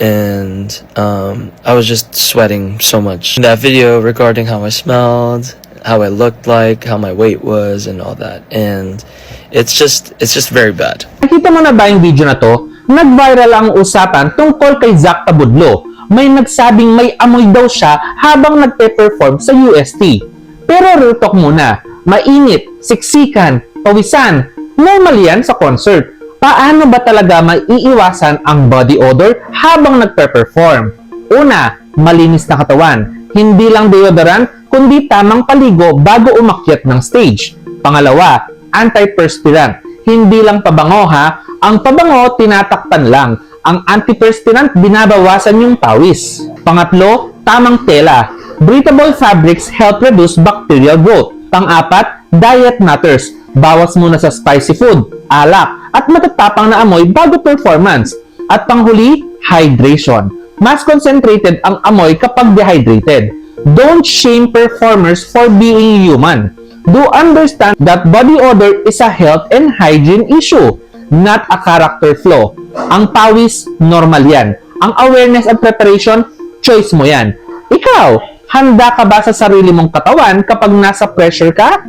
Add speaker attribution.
Speaker 1: And I was just sweating so much. In that video regarding how I smelled, how I looked like, how my weight was, and all that. And it's just very bad.
Speaker 2: Nakita mo na ba yung video na to? Nag-viral ang usapan tungkol kay Zack Tabudlo. May nagsabing may amoy daw siya habang nagpe-perform sa UST. Pero real talk muna, mainit, siksikan, pawisan, normal yan sa concert. Paano ba talaga maiiwasan ang body odor habang nagpe-perform? Una, malinis na katawan. Hindi lang deodorant, kundi tamang paligo bago umakyat ng stage. Pangalawa, antiperspirant. Hindi lang pabango ha, ang pabango tinatakpan lang. Ang antiperspirant binabawasan yung pawis. Pangatlo, tamang tela. Breathable fabrics help reduce bacterial growth. Pang-apat, diet matters. Bawas muna sa spicy food, alak, at matatapang na amoy bago performance. At panghuli, hydration. Mas concentrated ang amoy kapag dehydrated. Don't shame performers for being human. Do understand that body odor is a health and hygiene issue, not a character flaw. Ang pawis, normal yan. Ang awareness and preparation, choice mo yan. Ikaw, handa ka ba sa sarili mong katawan kapag nasa pressure ka?